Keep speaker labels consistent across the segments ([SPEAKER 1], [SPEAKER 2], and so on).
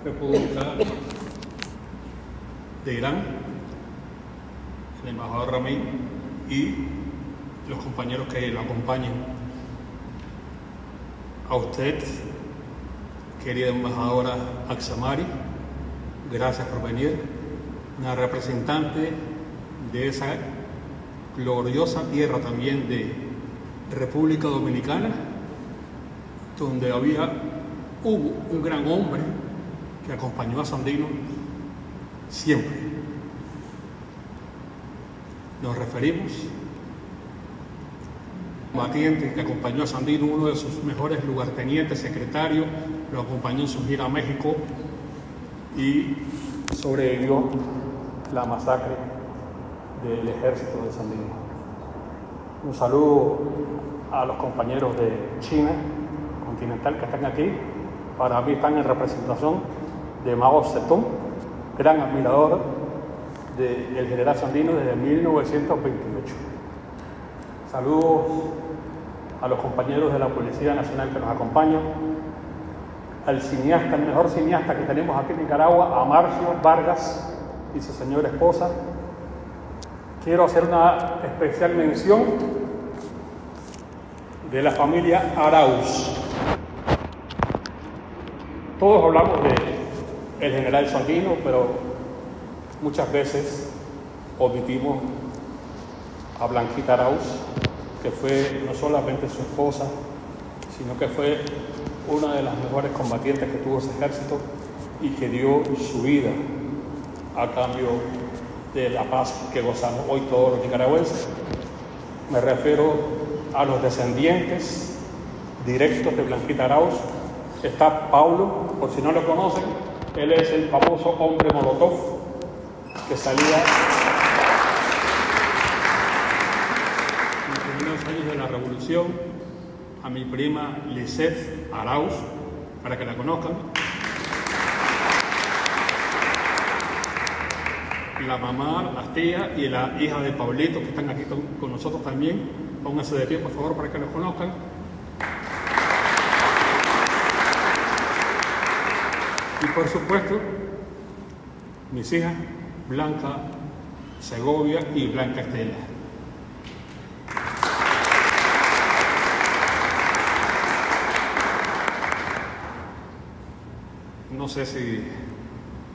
[SPEAKER 1] República de Irán, el embajador Ramín y los compañeros que lo acompañan. A usted, querida embajadora Aksamari, gracias por venir, una representante de esa gloriosa tierra también de República Dominicana, donde hubo un gran hombre que acompañó a Sandino siempre. Nos referimos combatiente que acompañó a Sandino, uno de sus mejores lugartenientes, secretario, lo acompañó en su gira a México y sobrevivió la masacre del ejército de Sandino. Un saludo a los compañeros de China continental que están aquí. Para mí están en representación de Mao Zedong, gran admirador del general Sandino desde 1928. Saludos a los compañeros de la Policía Nacional que nos acompañan, al cineasta, el mejor cineasta que tenemos aquí en Nicaragua, Amarcio Vargas y su señora esposa. Quiero hacer una especial mención de la familia Arauz. Todos hablamos del general Sandino, pero muchas veces omitimos a Blanquita Arauz, que fue no solamente su esposa, sino que fue una de las mejores combatientes que tuvo ese ejército y que dio su vida a cambio de la paz que gozamos hoy todos los nicaragüenses. Me refiero a los descendientes directos de Blanquita Arauz. Está Paulo, por si no lo conocen, él es el famoso hombre Molotov que salía en los primeros años de la revolución. A mi prima Lisette Arauz, para que la conozcan. La mamá, las tías y la hija de Pablito, que están aquí con nosotros también. Pónganse de pie, por favor, para que los conozcan. Y por supuesto, mis hijas, Blanca Segovia y Blanca Estela. No sé si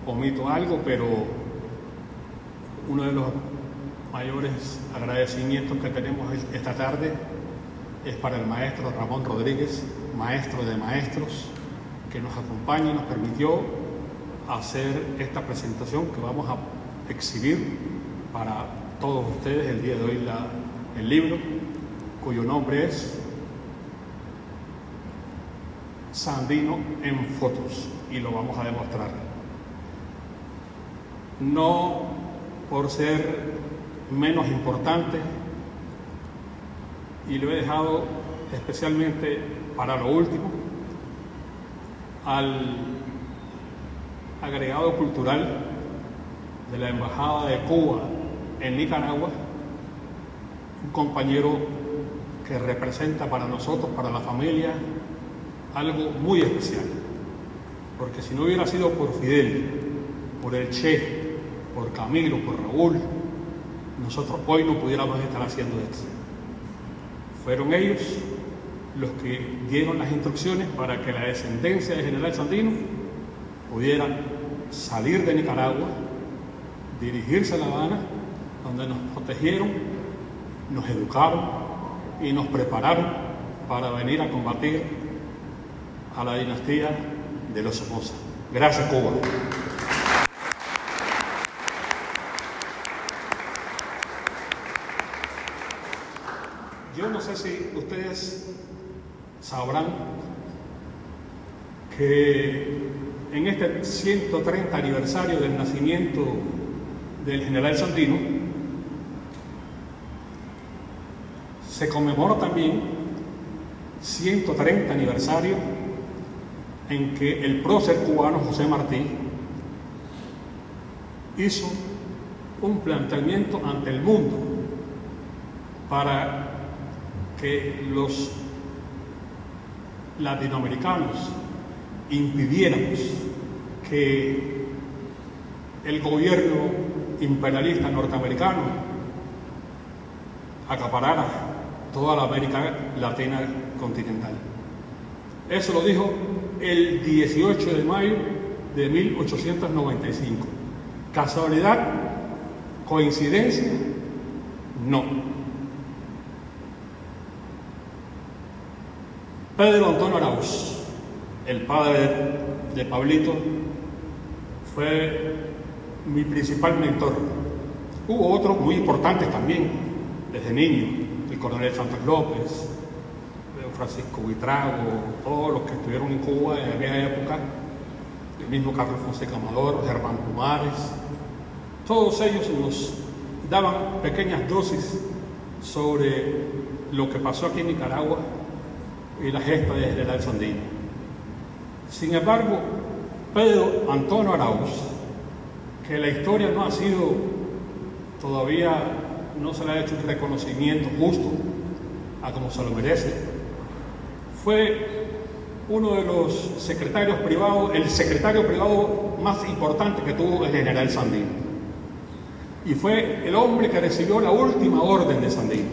[SPEAKER 1] omito algo, pero uno de los mayores agradecimientos que tenemos esta tarde es para el maestro Ramón Rodríguez, maestro de maestros, que nos acompaña y nos permitió hacer esta presentación que vamos a exhibir para todos ustedes el día de hoy, el libro, cuyo nombre es Sandino en fotos, y lo vamos a demostrar. No por ser menos importante, y lo he dejado especialmente para lo último, al agregado cultural de la Embajada de Cuba en Nicaragua, un compañero que representa para nosotros, para la familia, algo muy especial, porque si no hubiera sido por Fidel, por el Che, por Camilo, por Raúl, nosotros hoy no pudiéramos estar haciendo esto. Fueron ellos los que dieron las instrucciones para que la descendencia del general Sandino pudiera salir de Nicaragua, dirigirse a La Habana, donde nos protegieron, nos educaron y nos prepararon para venir a combatir a la dinastía de los Somoza. Gracias, Cuba. Yo no sé si ustedes sabrán que en este 130 aniversario del nacimiento del general Sandino se conmemora también 130 aniversario en que el prócer cubano José Martí hizo un planteamiento ante el mundo para que los latinoamericanos impidiéramos que el gobierno imperialista norteamericano acaparara toda la América Latina continental. Eso lo dijo el 18 de mayo de 1895. ¿Casualidad? ¿Coincidencia? No. Pedro Antonio Arauz, el padre de Pablito, fue mi principal mentor. Hubo otros muy importantes también, desde niño, el coronel Santos López, Francisco Buitrago, todos los que estuvieron en Cuba en aquella época, el mismo Carlos Fonseca Amador, Germán Pumares. Todos ellos nos daban pequeñas dosis sobre lo que pasó aquí en Nicaragua y la gesta de General Sandino. Sin embargo, Pedro Antonio Arauz, que la historia no ha sido todavía, no se le ha hecho un reconocimiento justo a como se lo merece, fue uno de los secretarios privados, el secretario privado más importante que tuvo el General Sandino, y fue el hombre que recibió la última orden de Sandino.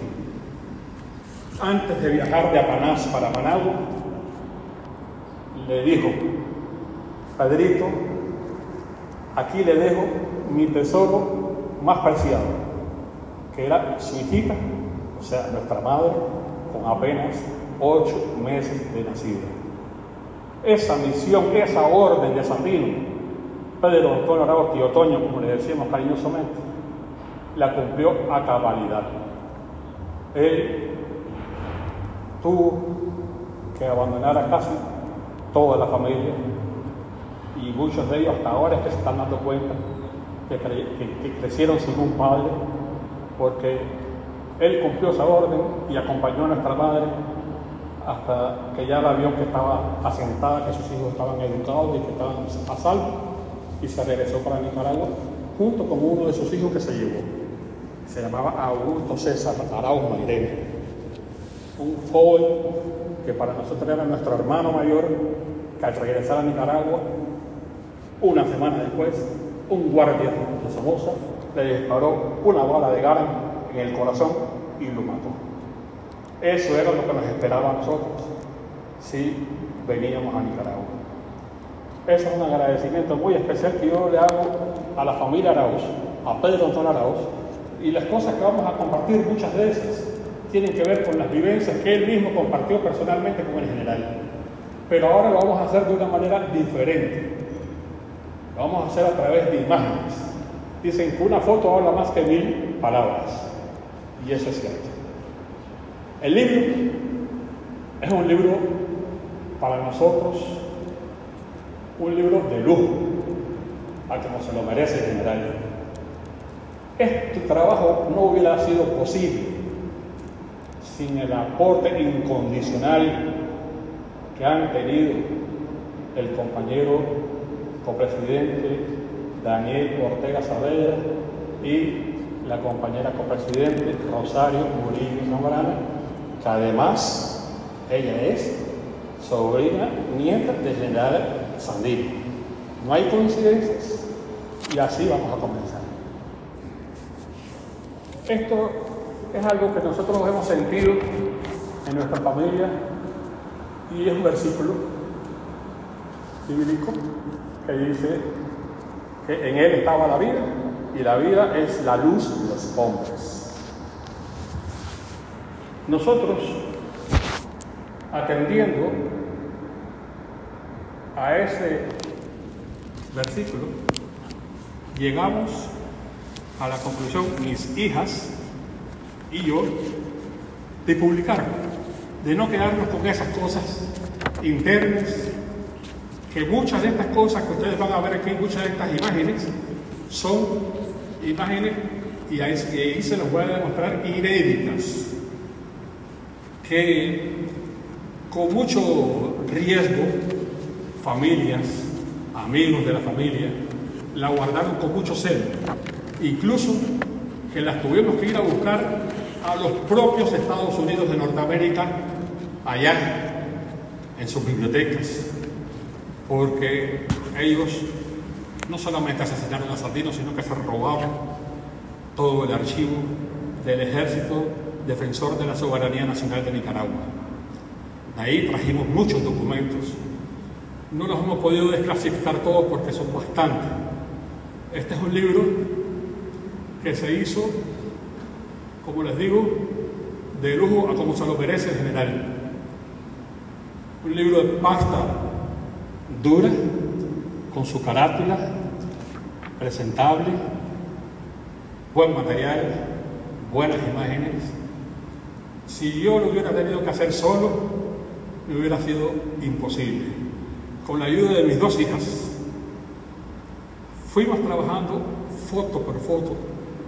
[SPEAKER 1] Antes de viajar de Apanás para Managua, le dijo: Pedrito, aquí le dejo mi tesoro más preciado, que era su hijita, o sea, nuestra madre, con apenas 8 meses de nacida. Esa misión, esa orden de Sandino, Pedro Antonio Arauz, tío Toño, como le decíamos cariñosamente, la cumplió a cabalidad. Él tuvo que abandonar a casi toda la familia, y muchos de ellos hasta ahora es que se están dando cuenta que crecieron sin un padre, porque él cumplió esa orden y acompañó a nuestra madre hasta que ya la vio que estaba asentada, que sus hijos estaban educados y que estaban a salvo, y se regresó para Nicaragua junto con uno de sus hijos que se llevó. Se llamaba Augusto César Arauz Mairena, un joven que para nosotros era nuestro hermano mayor, que al regresar a Nicaragua, una semana después, un guardia de Somoza le disparó una bala de Garand en el corazón y lo mató. Eso era lo que nos esperaba a nosotros si veníamos a Nicaragua. Eso es un agradecimiento muy especial que yo le hago a la familia Arauz, a Pedro Antonio Arauz, y las cosas que vamos a compartir muchas veces tienen que ver con las vivencias que él mismo compartió personalmente con el general. Pero ahora lo vamos a hacer de una manera diferente. Lo vamos a hacer a través de imágenes. Dicen que una foto habla más que 1000 palabras. Y eso es cierto. El libro es un libro para nosotros, un libro de lujo, a como se lo merece el general. Este trabajo no hubiera sido posible sin el aporte incondicional que han tenido el compañero copresidente Daniel Ortega Saavedra y la compañera copresidente Rosario Murillo Zambrana, que además ella es sobrina nieta del general Sandino. No hay coincidencias, y así vamos a comenzar. Esto es algo que nosotros hemos sentido en nuestra familia, y es un versículo bíblico que dice que en él estaba la vida, y la vida es la luz de los hombres. Nosotros, atendiendo a ese versículo, llegamos a la conclusión, mis hijas y yo, de publicar, de no quedarnos con esas cosas internas, que muchas de estas cosas que ustedes van a ver aquí, muchas de estas imágenes, son imágenes, y ahí se los voy a demostrar, inéditas, que con mucho riesgo, familias, amigos de la familia, la guardaron con mucho celo, incluso que las tuvimos que ir a buscar a los propios Estados Unidos de Norteamérica, allá en sus bibliotecas, porque ellos no solamente asesinaron a Sandino, sino que se robaron todo el archivo del Ejército Defensor de la Soberanía Nacional de Nicaragua. De ahí trajimos muchos documentos. No los hemos podido desclasificar todos porque son bastantes. Este es un libro que se hizo, como les digo, de lujo a como se lo merece el general. Un libro de pasta dura, con su carátula, presentable, buen material, buenas imágenes. Si yo lo hubiera tenido que hacer solo, me hubiera sido imposible. Con la ayuda de mis 2 hijas, fuimos trabajando foto por foto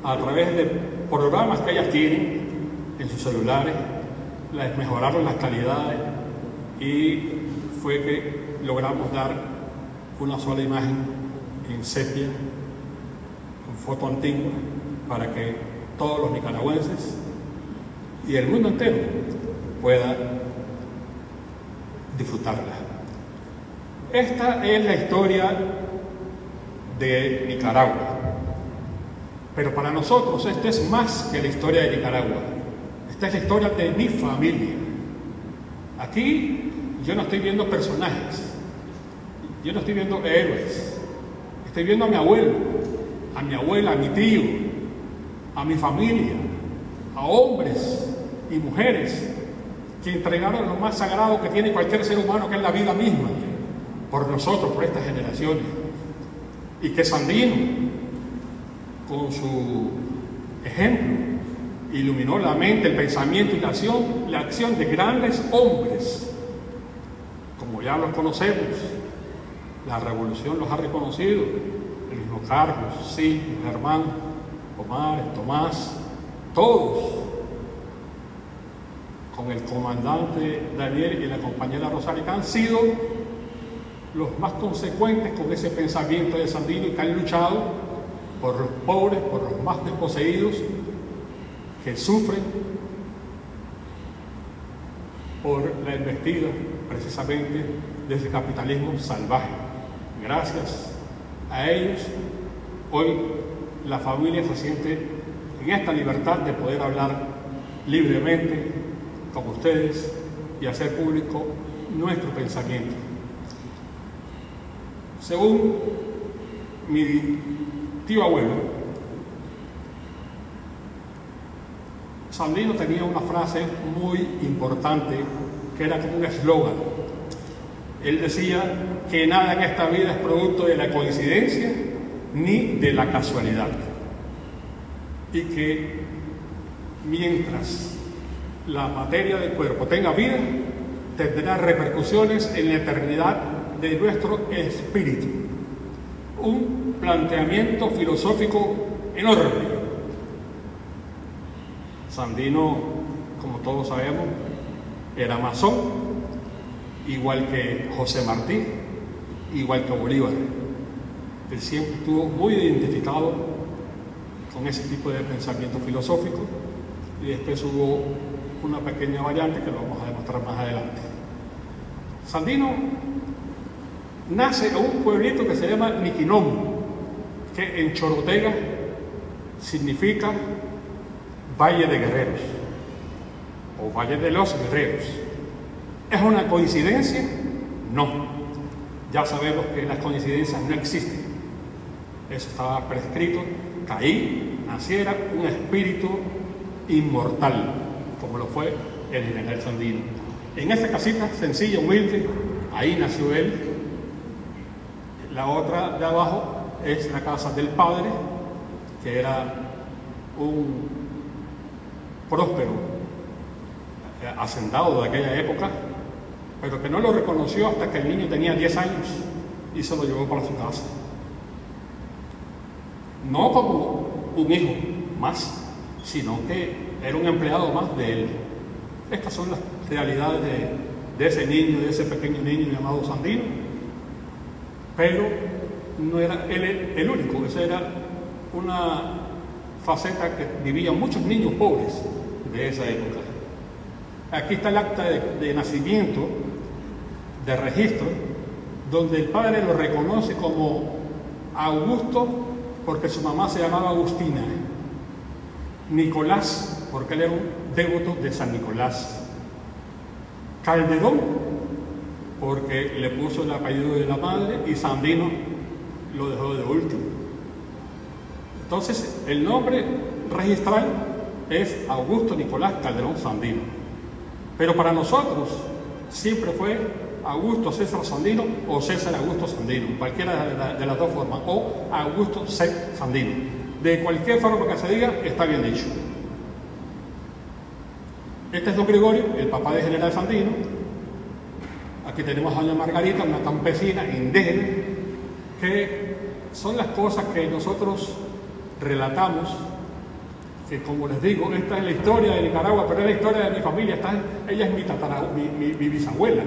[SPEAKER 1] a través de programas que ellas tienen en sus celulares, les mejoraron las calidades y fue que logramos dar una sola imagen en sepia, con foto antigua, para que todos los nicaragüenses y el mundo entero pueda disfrutarla. Esta es la historia de Nicaragua, pero para nosotros esta es más que la historia de Nicaragua. Esta es la historia de mi familia. Aquí yo no estoy viendo personajes, yo no estoy viendo héroes, estoy viendo a mi abuelo, a mi abuela, a mi tío, a mi familia, a hombres y mujeres que entregaron lo más sagrado que tiene cualquier ser humano, que es la vida misma, por nosotros, por estas generaciones. Y que Sandino, con su ejemplo, iluminó la mente, el pensamiento y la acción de grandes hombres, como ya los conocemos. La revolución los ha reconocido, el mismo Carlos, Silvio, Germán, Omar, Tomás, todos, con el comandante Daniel y la compañera Rosario, que han sido los más consecuentes con ese pensamiento de Sandino y que han luchado por los pobres, por los más desposeídos, que sufren por la embestida precisamente de ese capitalismo salvaje. Gracias a ellos, hoy la familia se siente en esta libertad de poder hablar libremente con ustedes y hacer público nuestro pensamiento. Según mi tío abuelo, Sandino tenía una frase muy importante que era como un eslogan. Él decía que nada en esta vida es producto de la coincidencia ni de la casualidad, y que mientras la materia del cuerpo tenga vida, tendrá repercusiones en la eternidad de nuestro espíritu. Un planteamiento filosófico enorme. Sandino, como todos sabemos, era masón, igual que José Martí, igual que Bolívar. Él siempre estuvo muy identificado con ese tipo de pensamiento filosófico, y después hubo una pequeña variante que lo vamos a demostrar más adelante. Sandino nace en un pueblito que se llama Niquinón, que en chorotega significa Valle de Guerreros o Valle de los Guerreros. ¿Es una coincidencia? No. Ya sabemos que las coincidencias no existen. Eso estaba prescrito, que ahí naciera un espíritu inmortal, como lo fue el general Sandino. En esa casita sencilla, humilde, ahí nació él. La otra de abajo es la casa del padre, que era un próspero hacendado de aquella época, pero que no lo reconoció hasta que el niño tenía 10 años y se lo llevó para su casa. No como un hijo más, sino que era un empleado más de él. Estas son las realidades de ese niño, de ese pequeño niño llamado Sandino, pero no era él el único. Esa era una faceta que vivían muchos niños pobres de esa época. Aquí está el acta de nacimiento, de registro, donde el padre lo reconoce como Augusto, porque su mamá se llamaba Agustina. Nicolás, porque él era un devoto de San Nicolás. Calderón, porque le puso el apellido de la madre, y Sandino lo dejó de último. Entonces, el nombre registral es Augusto Nicolás Calderón Sandino. Pero para nosotros siempre fue Augusto César Sandino o César Augusto Sandino, cualquiera de las dos formas, o Augusto C. Sandino. De cualquier forma que se diga, está bien dicho. Este es don Gregorio, el papá de General Sandino. Aquí tenemos a doña Margarita, una campesina indígena, que son las cosas que nosotros relatamos, que como les digo, esta es la historia de Nicaragua, pero es la historia de mi familia. Ella es mi bisabuela.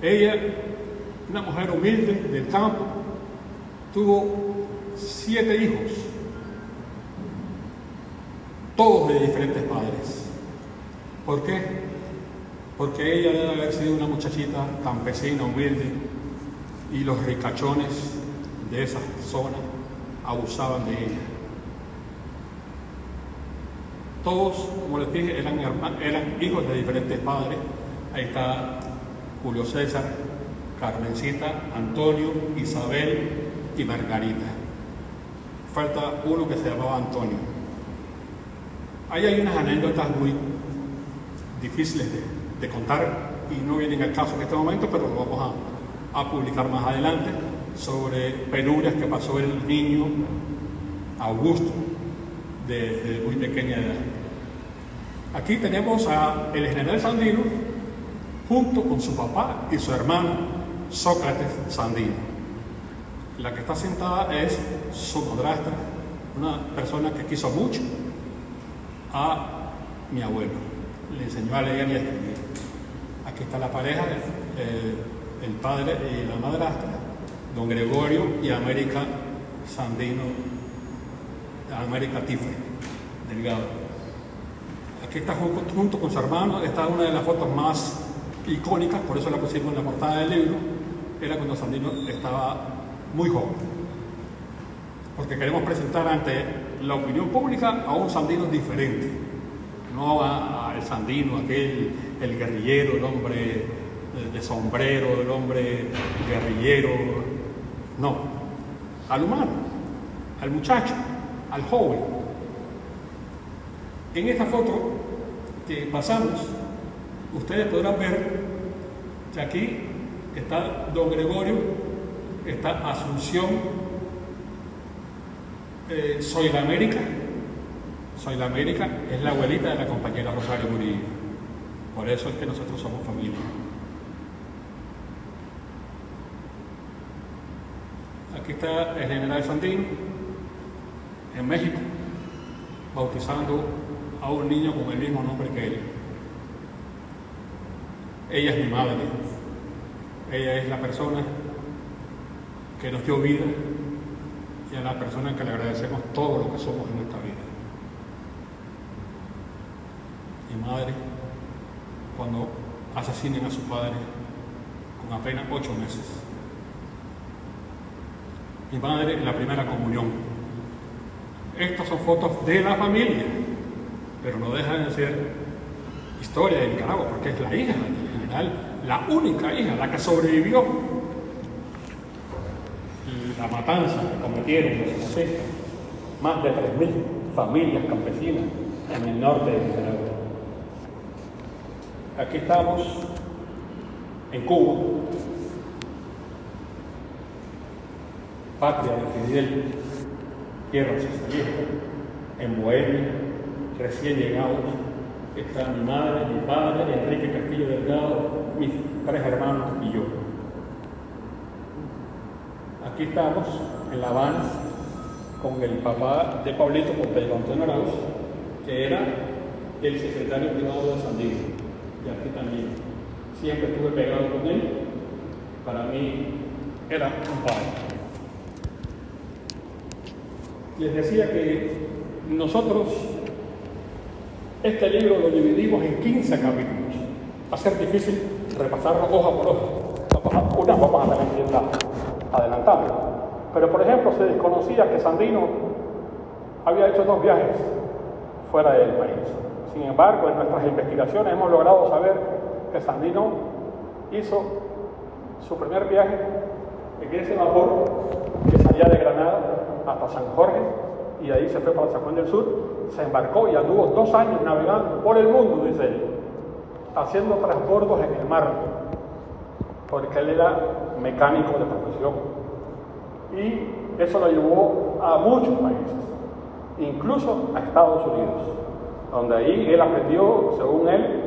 [SPEAKER 1] Ella, una mujer humilde del campo, tuvo 7 hijos, todos de diferentes padres. ¿Por qué? Porque ella debe haber sido una muchachita campesina, humilde, y los ricachones de esa zona abusaban de ella. Todos, como les dije, eran hijos de diferentes padres. Ahí está Julio César, Carmencita, Antonio, Isabel y Margarita. Falta uno que se llamaba Antonio. Ahí hay unas anécdotas muy difíciles de contar y no vienen al caso en este momento, pero lo vamos a publicar más adelante, sobre penurias que pasó el niño Augusto de muy pequeña edad. Aquí tenemos al general Sandino junto con su papá y su hermano Sócrates Sandino. La que está sentada es su madrastra, una persona que quiso mucho a mi abuelo. Le enseñó a leer y a escribir. Aquí está la pareja, el padre y la madrastra, don Gregorio y América Sandino, América Tifre, Delgado. Aquí está junto con su hermano. Esta es una de las fotos más icónicas, por eso la pusimos en la portada del libro. Era cuando Sandino estaba muy joven, porque queremos presentar ante la opinión pública a un Sandino diferente, no al Sandino aquel, el guerrillero, el hombre de sombrero, el hombre guerrillero, no, al humano, al muchacho, al joven. En esta foto que pasamos, ustedes podrán ver que aquí está don Gregorio, está Asunción, Soy la América es la abuelita de la compañera Rosario Murillo. Por eso es que nosotros somos familia. Aquí está el general Sandino en México, bautizando a un niño con el mismo nombre que él. Ella es mi madre. Ella es la persona que nos dio vida y a la persona que le agradecemos todo lo que somos en nuestra vida. Mi madre, cuando asesinen a su padre con apenas 8 meses. Mi madre en la primera comunión. Estas son fotos de la familia, pero no dejan de ser historia de Nicaragua, porque es la hija del general, la única hija, la que sobrevivió la matanza que cometieron los fascistas, más de 3.000 familias campesinas en el norte de Nicaragua. Aquí estamos en Cuba, patria de Fidel, tierra socialista, en Bohemia, recién llegados. Está mi madre, mi padre, Enrique Castillo Delgado, mis 3 hermanos y yo. Aquí estamos en La Habana con el papá de Pablito, con Pedro Antonio Arauz, que era el secretario privado de Sandino. Y aquí también. Siempre estuve pegado con él. Para mí era un padre. Les decía que nosotros este libro lo dividimos en 15 capítulos. Va a ser difícil repasarlo hoja por hoja. Unas vamos a tener que ir adelantando. Pero, por ejemplo, se desconocía que Sandino había hecho 2 viajes fuera del país. Sin embargo, en nuestras investigaciones hemos logrado saber que Sandino hizo su primer viaje en ese vapor que salía de Granada hasta San Jorge y ahí se fue para San Juan del Sur, se embarcó y anduvo 2 años navegando por el mundo, dice él, haciendo transbordos en el mar, porque él era mecánico de profesión. Y eso lo llevó a muchos países, incluso a Estados Unidos, donde ahí él aprendió, según él,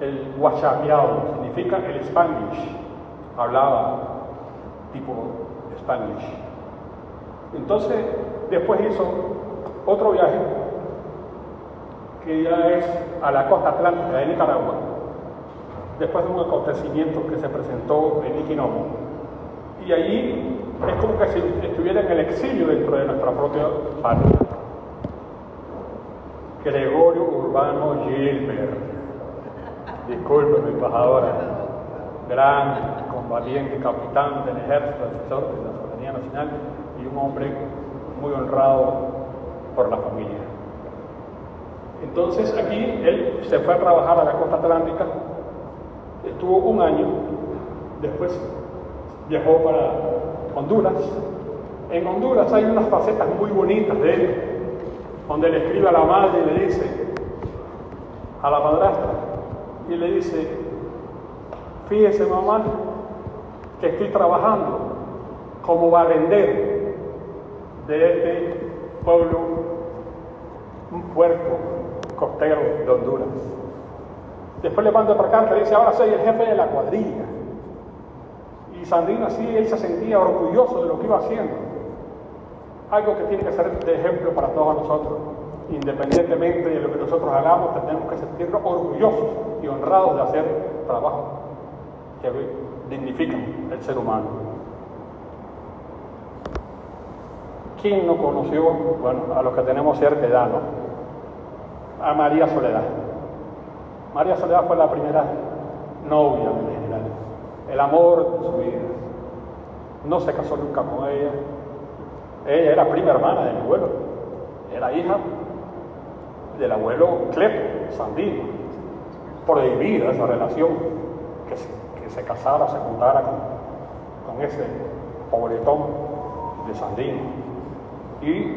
[SPEAKER 1] el guachapeado, significa el Spanglish, hablaba tipo Spanglish. Entonces, después hizo otro viaje, que ya es a la costa atlántica de Nicaragua, después de un acontecimiento que se presentó en Iquinomo. Y allí es como que si estuviera en el exilio dentro de nuestra propia patria. Gregorio Urbano Gilbert, disculpe, embajadora, gran combatiente, capitán del ejército, defensor de la soberanía nacional y un hombre muy honrado por la familia. Entonces aquí él se fue a trabajar a la costa atlántica, estuvo 1 año, después viajó para Honduras. En Honduras hay unas facetas muy bonitas de él, donde le escribe a la madre y le dice, a la madrastra, y le dice, fíjese mamá, que estoy trabajando como barrendero de este pueblo, un puerto costero de Honduras. Después le manda otra carta y dice, ahora soy el jefe de la cuadrilla. Y Sandino así, él se sentía orgulloso de lo que iba haciendo. Algo que tiene que ser de ejemplo para todos nosotros. Independientemente de lo que nosotros hagamos, tenemos que sentirnos orgullosos y honrados de hacer trabajo que dignifican el ser humano. ¿Quién no conoció, bueno, a los que tenemos cierta edad, ¿no? A María Soledad. María Soledad fue la primera novia del general, el amor de su vida. No se casó nunca con ella. Ella era prima hermana de mi abuelo, era hija del abuelo Cleto Sandino. Prohibida esa relación, que se casara, se juntara con ese pobretón de Sandino. Y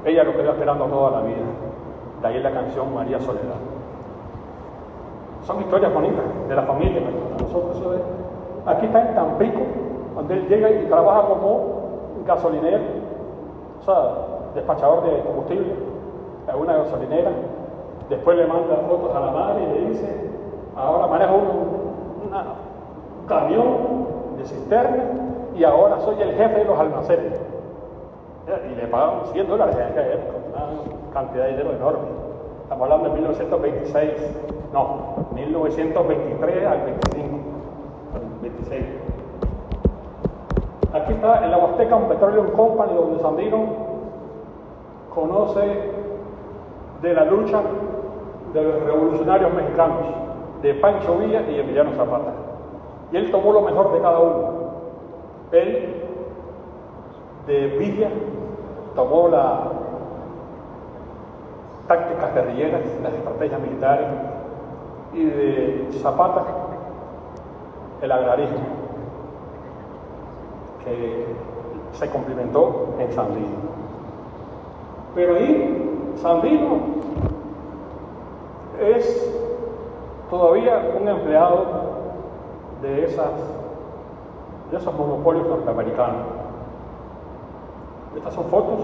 [SPEAKER 1] ella lo quedó esperando toda la vida. De ahí la canción María Soledad. Son historias bonitas de la familia. Nosotros, eso es. Aquí está en Tampico, donde él llega y trabaja como gasolinero, o sea, despachador de combustible a una gasolinera. Después le manda fotos a la madre y le dice, ahora manejo un camión de cisterna y ahora soy el jefe de los almacenes. Y le pagaron $100 en aquella época, una cantidad de dinero enorme. Estamos hablando de 1926, no, 1923 al 25, al 26. Aquí está en la Huasteca un Petroleum Company, donde Sandino conoce de la lucha de los revolucionarios mexicanos, de Pancho Villa y Emiliano Zapata. Y él tomó lo mejor de cada uno. Él, de Villa, tomó las tácticas guerrilleras, las estrategias militares, y de Zapata, el agrarismo, que se complementó en Sandino. Pero ahí Sandino es todavía un empleado de esos monopolios norteamericanos. Estas son fotos,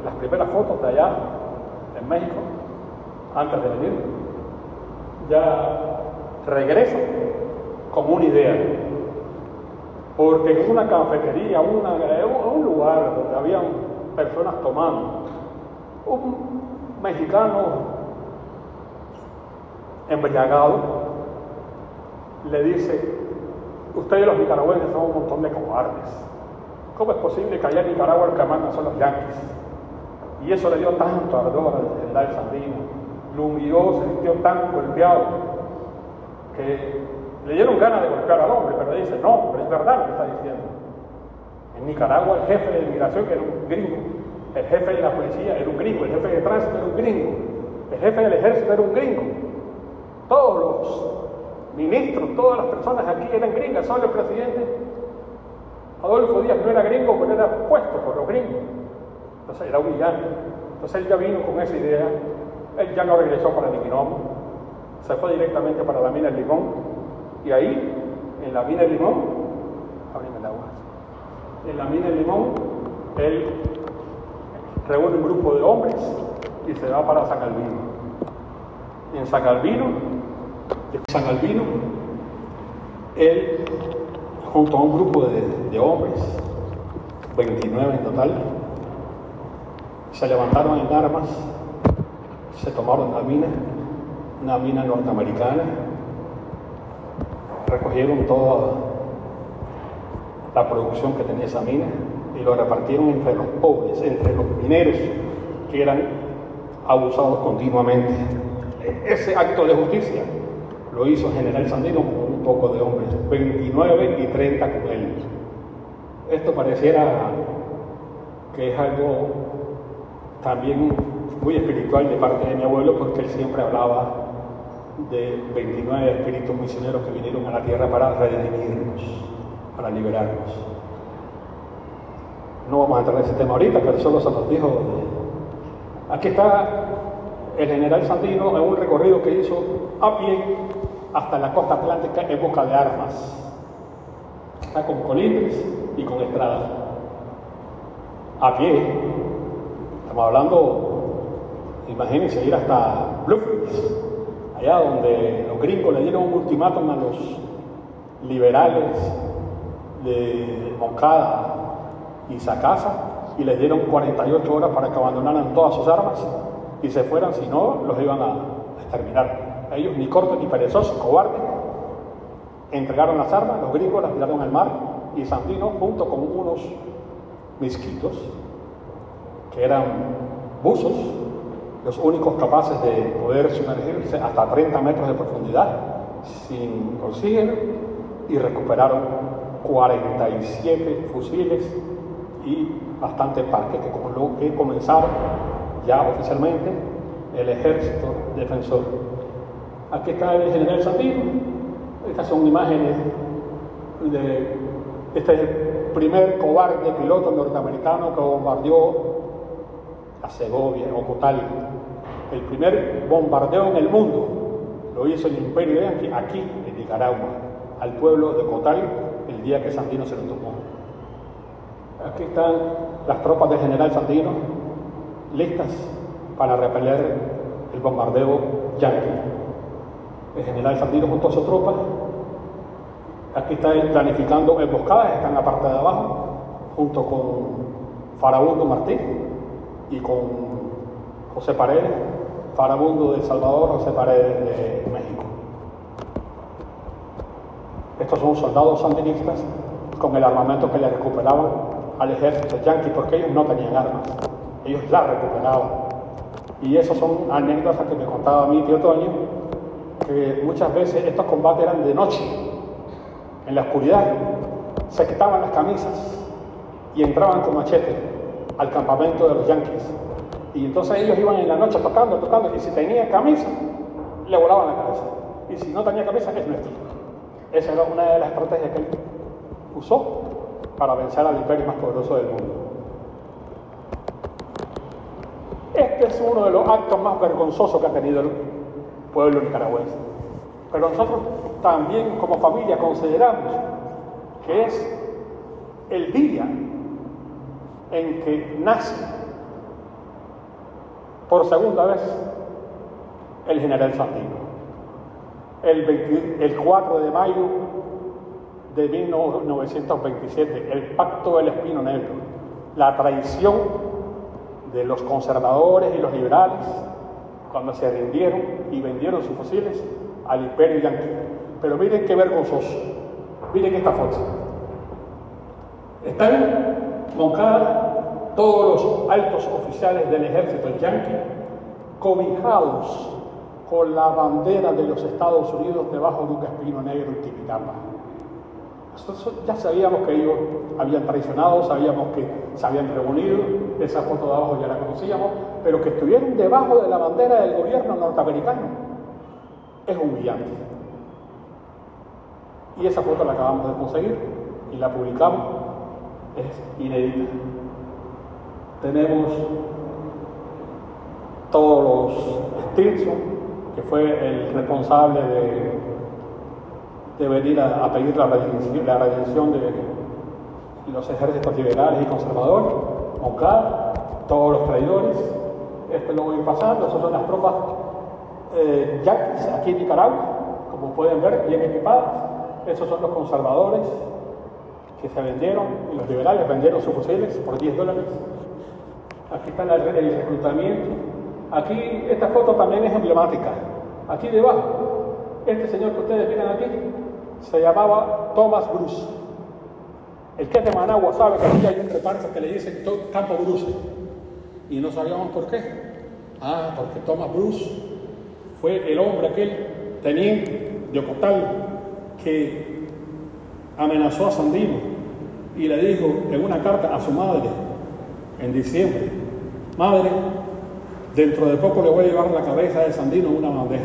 [SPEAKER 1] las primeras fotos de allá en México, antes de venir. Ya regresa con una idea, porque en una cafetería, un lugar donde habían personas tomando, un mexicano embriagado le dice, ustedes los nicaragüenses son un montón de cobardes. ¿Cómo es posible que allá en Nicaragua el que mandan son los yanquis? Y eso le dio tanto ardor al general Sandino, lo humilló, se sintió tan golpeado, que le dieron ganas de golpear al hombre, pero dice, no, pero es verdad lo que está diciendo. En Nicaragua el jefe de migración era un gringo, el jefe de la policía era un gringo, el jefe de tránsito era un gringo, el jefe del ejército era un gringo. Todos los ministros, todas las personas aquí eran gringas, solo el presidente Adolfo Díaz no era gringo, pero era puesto por los gringos. Entonces era humillante. Entonces él ya vino con esa idea, él ya no regresó para Niquinomo, se fue directamente para la mina del Limón, y ahí, en la mina del Limón, ábreme el agua, en la mina del Limón, él reúne un grupo de hombres y se va para San Albino. Y en San Albino, él, junto a un grupo de hombres, 29 en total, se levantaron en armas, se tomaron una mina norteamericana, recogieron toda la producción que tenía esa mina y lo repartieron entre los pobres, entre los mineros que eran abusados continuamente. Ese acto de justicia lo hizo el general Sandino con un poco de hombres, 29 y 30 con él. Esto pareciera que es algo también muy espiritual de parte de mi abuelo, porque él siempre hablaba de 29 espíritus misioneros que vinieron a la tierra para redimirnos, para liberarnos. No vamos a entrar en ese tema ahorita, pero solo se nos dijo. Aquí está el general Sandino en un recorrido que hizo a pie hasta la costa atlántica en busca de armas. Está con colibres y con estradas. A pie. Estamos hablando, imagínense, ir hasta Bluefields, allá donde los gringos le dieron un ultimátum a los liberales de Moncada y Sacasa, y les dieron 48 horas para que abandonaran todas sus armas y se fueran, si no, los iban a exterminar. Ellos, ni cortos ni perezosos, cobardes, entregaron las armas, los gringos las tiraron al mar, y Sandino, junto con unos misquitos, que eran buzos, los únicos capaces de poder sumergirse hasta 30 metros de profundidad, sin oxígeno, y recuperaron 47 fusiles y bastante paquetes, como lo que comenzaron ya oficialmente el ejército defensor. Aquí está el general Sandino. Estas son imágenes de este es el primer cobarde piloto norteamericano que bombardeó a Segovia o Cotal. El primer bombardeo en el mundo lo hizo el Imperio Yankee aquí en Nicaragua, al pueblo de Cotal, el día que Sandino se lo tomó. Aquí están las tropas del general Sandino listas para repeler el bombardeo yanqui. El general Sandino junto a su tropa, aquí está él planificando emboscadas, está en la parte de abajo, junto con Farabundo Martí y con José Paredes, Farabundo de El Salvador, José Paredes de México. Estos son soldados sandinistas con el armamento que le recuperaban al ejército yanqui, porque ellos no tenían armas, ellos la recuperaban. Y esas son anécdotas que me contaba mi tío Toño, que muchas veces estos combates eran de noche, en la oscuridad, se quitaban las camisas y entraban con machete al campamento de los yanquis. Y entonces ellos iban en la noche tocando, y si tenía camisa, le volaban la cabeza. Y si no tenía camisa, es nuestro. Esa era una de las estrategias que él usó para vencer al imperio más poderoso del mundo. Este es uno de los actos más vergonzosos que ha tenido el pueblo nicaragüense. Pero nosotros también como familia consideramos que es el día en que nace por segunda vez el general Sandino. El 4 de mayo de 1927, el pacto del Espino Negro, la traición de los conservadores y los liberales cuando se rindieron y vendieron sus fusiles al imperio yanqui. Pero miren qué vergonzoso, miren esta foto. Están Moncada todos los altos oficiales del ejército yanqui cobijados con la bandera de los Estados Unidos debajo de un espino negro en Tibidapa. Nosotros ya sabíamos que ellos habían traicionado, sabíamos que se habían reunido, esa foto de abajo ya la conocíamos, pero que estuvieran debajo de la bandera del gobierno norteamericano es humillante. Y esa foto la acabamos de conseguir y la publicamos, es inédita. Tenemos todos los Stilson, que fue el responsable de venir a pedir la redención de los ejércitos liberales y conservadores, Moncada, todos los traidores. Esto lo voy pasando, esas son las tropas yaquis aquí en Nicaragua, como pueden ver, bien equipadas. Esos son los conservadores que se vendieron, y los liberales vendieron sus fusiles por $10. Aquí está el reclutamiento. Aquí, esta foto también es emblemática. Aquí debajo, este señor que ustedes miran aquí, se llamaba Thomas Bruce. El que es de Managua sabe que aquí hay un reparto que le dicen Campo Bruce. Y no sabíamos por qué. Porque Thomas Bruce fue el hombre aquel, teniente de Ocotal, que amenazó a Sandino y le dijo en una carta a su madre en diciembre: madre, dentro de poco le voy a llevar la cabeza de Sandino en una bandeja.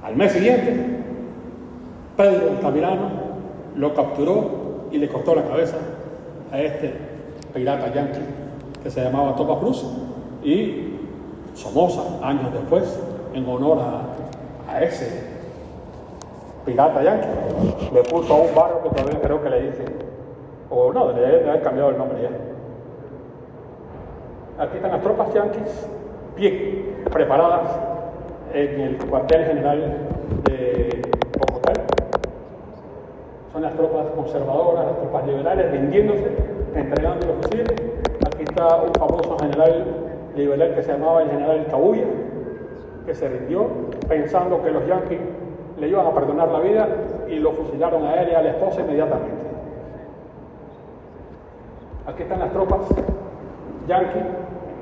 [SPEAKER 1] Al mes siguiente, Pedro Altamirano lo capturó y le cortó la cabeza a este pirata yanqui que se llamaba Thomas Bruce. Y Somoza, años después, en honor a ese pirata yanqui, le puso a un barrio que todavía creo que le dice, o no, le debe haber cambiado el nombre ya. Aquí están las tropas yanquis bien preparadas en el cuartel general de Bogotá. Son las tropas conservadoras, las tropas liberales rindiéndose, entregando los fusiles. Aquí está un famoso general liberal que se llamaba el general Cabuya, que se rindió pensando que los yanquis le iban a perdonar la vida, y lo fusilaron a él y a la esposa inmediatamente. Aquí están las tropas yanquis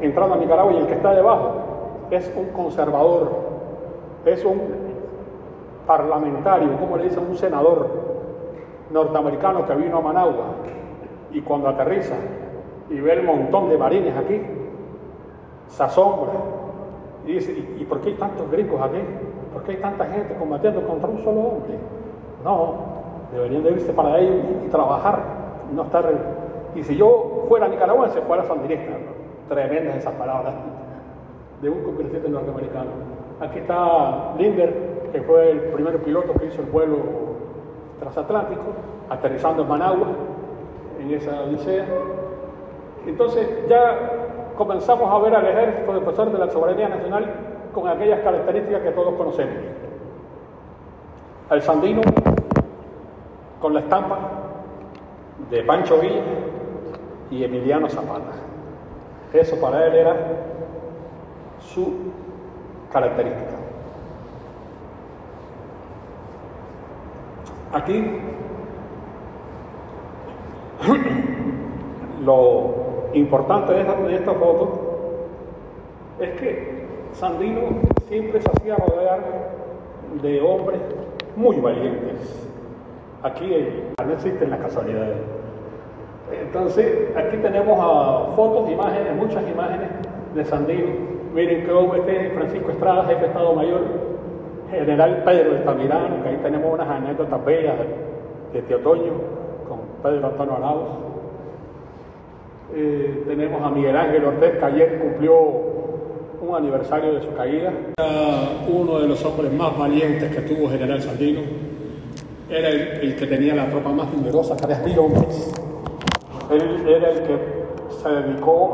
[SPEAKER 1] entrando a Nicaragua, y el que está debajo es un conservador, es un parlamentario, como le dicen, un senador norteamericano que vino a Managua, y cuando aterriza y ve el montón de marines aquí, se asombra y dice: ¿y por qué hay tantos gringos aquí? ¿Por qué hay tanta gente combatiendo contra un solo hombre? No, deberían de irse para ellos y trabajar, no estar. Y si yo fuera nicaragüense, fuera sandinista. Tremendas esas palabras de un congresista norteamericano. Aquí está Linder, que fue el primer piloto que hizo el vuelo transatlántico, aterrizando en Managua, en esa odisea. Entonces ya comenzamos a ver al ejército defensor de la soberanía nacional con aquellas características que todos conocemos. El Sandino con la estampa de Pancho Villa y Emiliano Zapata. Eso para él era su característica. Aquí lo importante de esta foto es que Sandino siempre se hacía rodear de hombres muy valientes. Aquí no existen las casualidades. Entonces, aquí tenemos fotos, imágenes, muchas imágenes de Sandino. Miren que este es Francisco Estrada, jefe de Estado Mayor, general Pedro Altamirano, que ahí tenemos unas anécdotas bellas de Tío Toño con Pedro Antonio Arauz. Tenemos a Miguel Ángel Ortez, que ayer cumplió un aniversario de su caída. Uno de los hombres más valientes que tuvo General Sandino. Era el que tenía la tropa más numerosa, 3.000 hombres. Él era el que se dedicó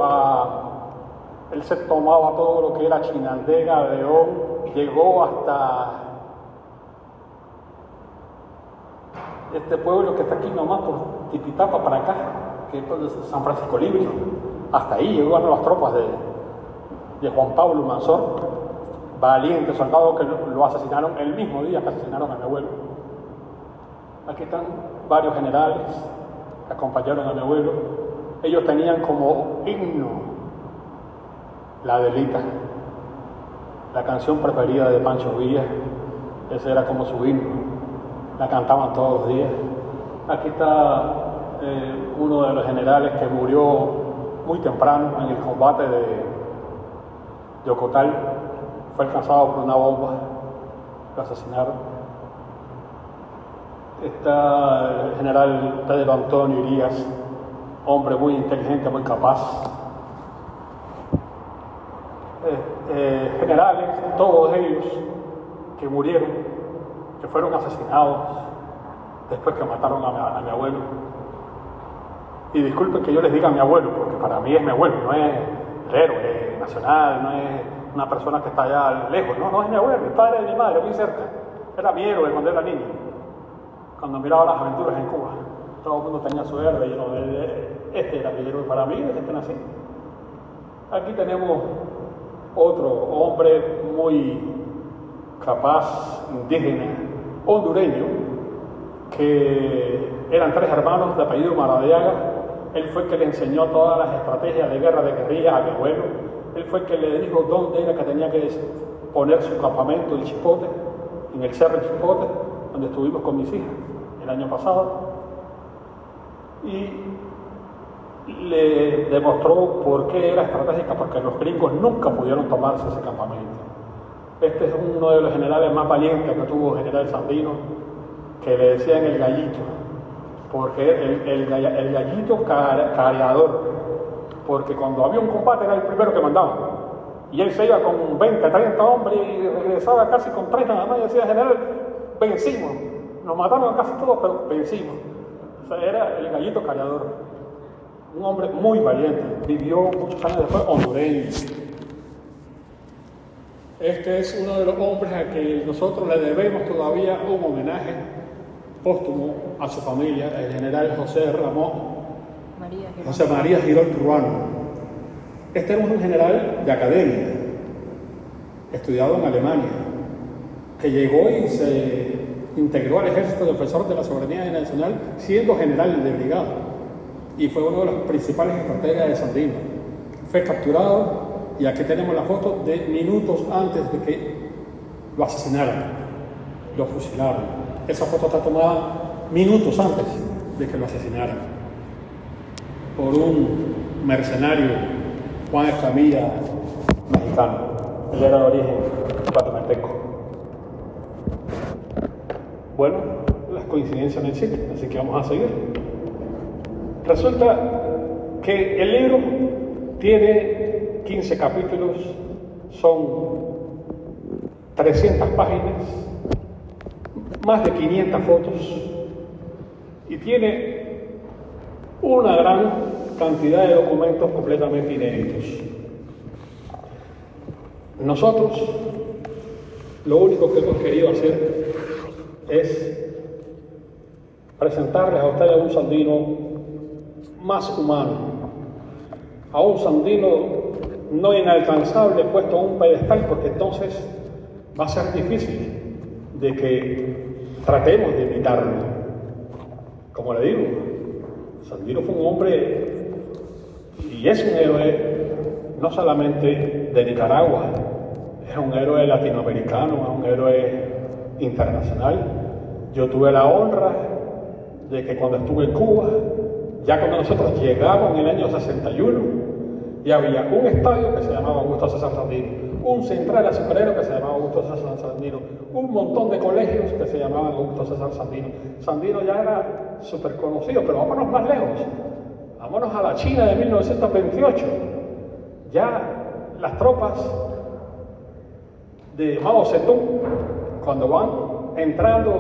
[SPEAKER 1] él se tomaba todo lo que era Chinandega, León, llegó hasta este pueblo que está aquí nomás por Tipitapa para acá, que es San Francisco Libre. Hasta ahí llegaron las tropas de Juan Pablo Manzor, valiente soldado, que lo asesinaron el mismo día que asesinaron a mi abuelo. Aquí están varios generales que acompañaron a mi abuelo. Ellos tenían como himno la Adelita, la canción preferida de Pancho Villa. Ese era como su himno, la cantaban todos los días. Aquí está uno de los generales que murió muy temprano en el combate de Ocotal. Fue alcanzado por una bomba, lo asesinaron. Está el general Pedro Antonio Irías, hombre muy inteligente, muy capaz. Generales, todos ellos que murieron, que fueron asesinados después que mataron a mi abuelo. Y disculpen que yo les diga a mi abuelo, porque para mí es mi abuelo, no es el héroe nacional, no es una persona que está allá lejos, no es mi abuelo, el padre de mi madre, muy cerca. Era mi héroe cuando era niño, cuando miraba las aventuras en Cuba. Todo el mundo tenía su héroe, y no, este era mi héroe para mí desde que nací. Aquí tenemos otro hombre muy capaz, indígena, hondureño, que eran 3 hermanos de apellido Maradiaga. Él fue el que le enseñó todas las estrategias de guerra de guerrilla a mi abuelo. Él fue el que le dijo dónde era que tenía que poner su campamento, el Chipote, en el Cerro del Chipote, donde estuvimos con mis hijas el año pasado. Y le demostró por qué era estratégica, porque los gringos nunca pudieron tomarse ese campamento. Este es uno de los generales más valientes que tuvo el general Sandino, que le decían el gallito, porque el gallito careador, porque cuando había un combate era el primero que mandaba, y él se iba con 20, 30 hombres y regresaba casi con 3 nada más, y decía: general, vencimos, nos mataron a casi todos, pero vencimos. O sea, era el gallito careador, un hombre muy valiente, vivió muchos años después, hondureño. Este es uno de los hombres a que nosotros le debemos todavía un homenaje póstumo a su familia, el general José María Girón Ruano. Este era un general de academia, estudiado en Alemania, que llegó y se integró al Ejército Defensor de la Soberanía Nacional siendo general de brigada, y fue uno de los principales estrategas de Sandino. Fue capturado, y aquí tenemos la foto de minutos antes de que lo asesinaran, lo fusilaron. Esa foto está tomada minutos antes de que lo asesinaran por un mercenario, Juan Escamilla, mexicano. Él era de origen guatemalteco. Bueno, las coincidencias no existen, así que vamos a seguir. Resulta que el libro tiene 15 capítulos, son 300 páginas, más de 500 fotos, y tiene una gran cantidad de documentos completamente inéditos. Nosotros lo único que hemos querido hacer es presentarles a ustedes un Sandino más humano, a un Sandino no inalcanzable puesto en un pedestal, porque entonces va a ser difícil de que tratemos de imitarlo. Como le digo, Sandino fue un hombre y es un héroe no solamente de Nicaragua, es un héroe latinoamericano, es un héroe internacional. Yo tuve la honra de que cuando estuve en Cuba, ya cuando nosotros llegamos en el año 61, ya había un estadio que se llamaba Augusto César Sandino, un central azucarero que se llamaba Augusto César Sandino, un montón de colegios que se llamaban Augusto César Sandino. Sandino ya era súper conocido, pero vámonos más lejos, vámonos a la China de 1928. Ya las tropas de Mao Zedong, cuando van entrando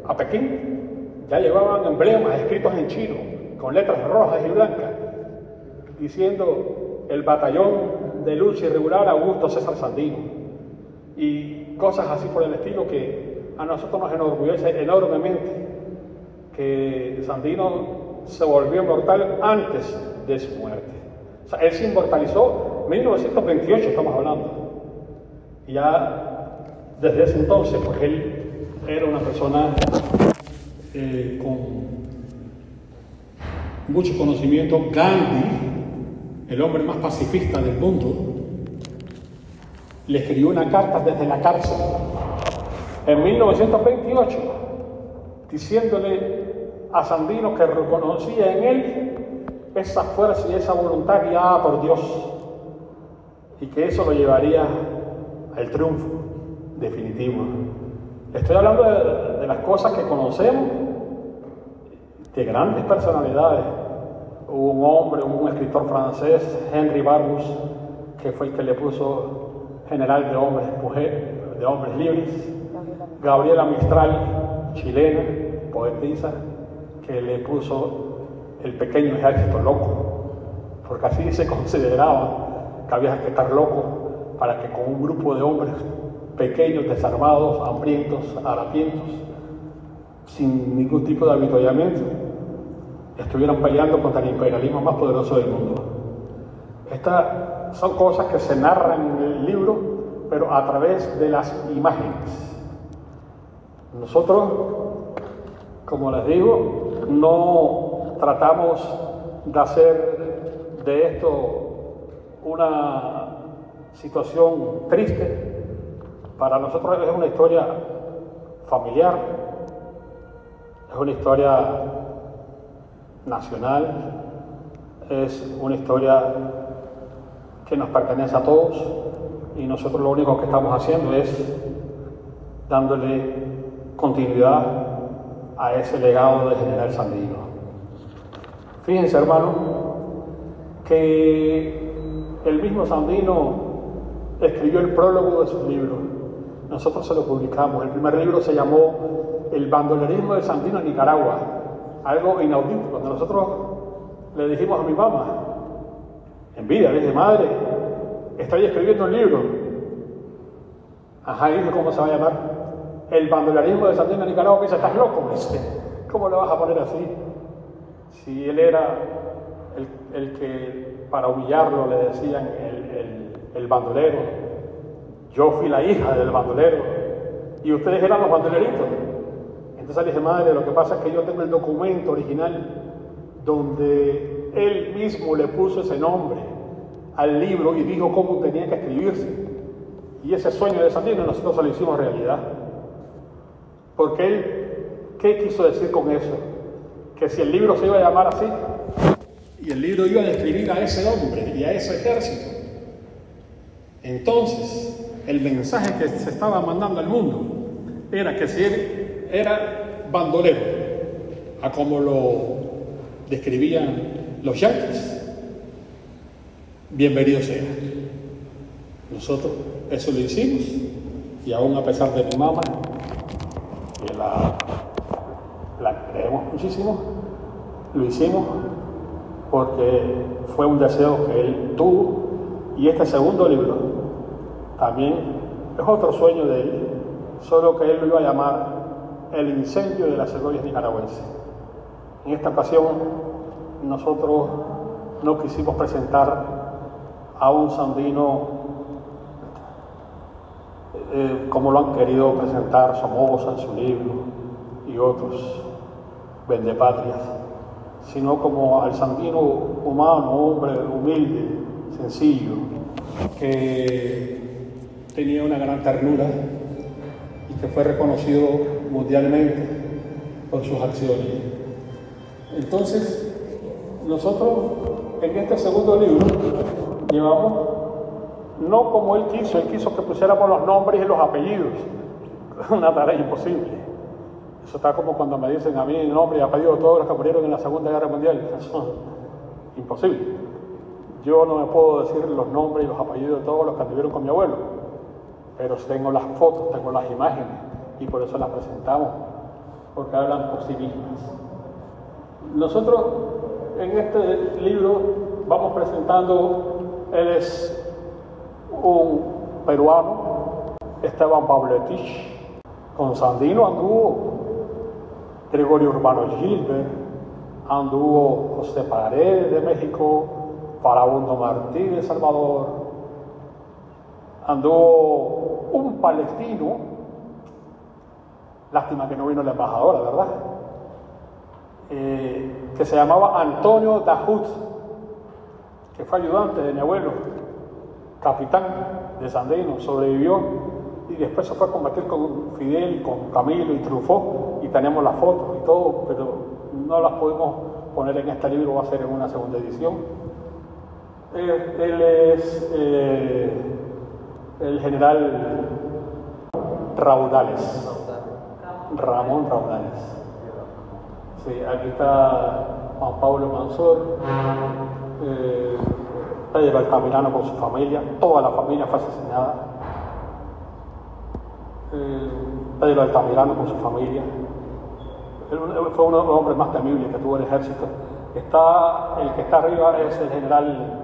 [SPEAKER 1] a Pekín, ya llevaban emblemas escritos en chino, con letras rojas y blancas, diciendo el batallón de lucha irregular Augusto César Sandino, y cosas así por el estilo, que a nosotros nos enorgullece enormemente que Sandino se volvió inmortal antes de su muerte. O sea, él se inmortalizó en 1928, estamos hablando, y ya desde ese entonces, pues él era una persona con mucho conocimiento. Gandhi, el hombre más pacifista del mundo, le escribió una carta desde la cárcel en 1928 diciéndole a Sandino que reconocía en él esa fuerza y esa voluntad guiada por Dios, y que eso lo llevaría al triunfo definitivo. Estoy hablando de las cosas que conocemos, de grandes personalidades. Hubo un hombre, un escritor francés, Henry Barbus, que fue el que le puso general de hombres libres. Gabriela Mistral, chilena, poetisa, que le puso el pequeño ejército loco, porque así se consideraba que había que estar loco para que con un grupo de hombres pequeños, desarmados, hambrientos, harapientos, sin ningún tipo de avituallamiento, estuvieran peleando contra el imperialismo más poderoso del mundo. Estas son cosas que se narran en el libro, pero a través de las imágenes. Nosotros, como les digo, no tratamos de hacer de esto una situación triste. Para nosotros es una historia familiar, es una historia nacional, es una historia que nos pertenece a todos, y nosotros lo único que estamos haciendo es dándole continuidad a ese legado de General Sandino. Fíjense, hermano, que el mismo Sandino escribió el prólogo de su libro. Nosotros se lo publicamos. El primer libro se llamó El bandolerismo de Sandino en Nicaragua. Algo inaudito. Cuando nosotros le dijimos a mi mamá, en vida, le dije, madre, estoy escribiendo un libro. Ajá, y dije, ¿cómo se va a llamar? El bandolerismo de Sandino en Nicaragua. Que dice, estás loco, me dice. ¿Cómo le vas a poner así? Si él era el que para humillarlo le decían el bandolero. Yo fui la hija del bandolero y ustedes eran los bandoleritos. Entonces le dije, madre, lo que pasa es que yo tengo el documento original donde él mismo le puso ese nombre al libro y dijo cómo tenía que escribirse. Y ese sueño de Sandino nosotros se lo hicimos realidad. Porque él, ¿qué quiso decir con eso? Que si el libro se iba a llamar así, y el libro iba a describir a ese hombre y a ese ejército, entonces el mensaje que se estaba mandando al mundo era que si él era bandolero, a como lo describían los yanquis, bienvenido sea. Nosotros eso lo hicimos, y aún a pesar de mi mamá, que la creemos muchísimo, lo hicimos porque fue un deseo que él tuvo. Y este segundo libro también es otro sueño de él, solo que él lo iba a llamar El incendio de las Segovias nicaragüenses. En esta ocasión nosotros no quisimos presentar a un Sandino como lo han querido presentar Somoza en su libro y otros vendepatrias, sino como al Sandino humano, hombre humilde, sencillo, que tenía una gran ternura y que fue reconocido mundialmente por sus acciones. Entonces, nosotros en este segundo libro llevamos, no como él quiso que pusiéramos los nombres y los apellidos, una tarea imposible. Eso está como cuando me dicen a mí el nombre y apellido de todos los que murieron en la Segunda Guerra Mundial. Eso es imposible. Yo no me puedo decir los nombres y los apellidos de todos los que anduvieron con mi abuelo, pero tengo las fotos, tengo las imágenes, y por eso las presentamos, porque hablan por sí mismas. Nosotros en este libro vamos presentando, él es un peruano, Esteban Pavletich. Con Sandino anduvo Gregorio Urbano Gilbert, anduvo José Paredes de México, Farabundo Martí de Salvador, anduvo un palestino, lástima que no vino la embajadora, ¿verdad? Que se llamaba Antonio Dahut, que fue ayudante de mi abuelo, capitán de Sandino, sobrevivió y después se fue a combatir con Fidel, con Camilo, y triunfó, y tenemos las fotos y todo, pero
[SPEAKER 2] no las pudimos poner en este libro, va a ser en una segunda edición. Él es el general Raudales, Ramón Raudales. Sí, aquí está Juan Pablo Mansor, Pedro Altamirano con su familia, toda la familia fue asesinada. Pedro Altamirano con su familia. Él fue uno de los hombres más temibles que tuvo el ejército. El que está arriba es el general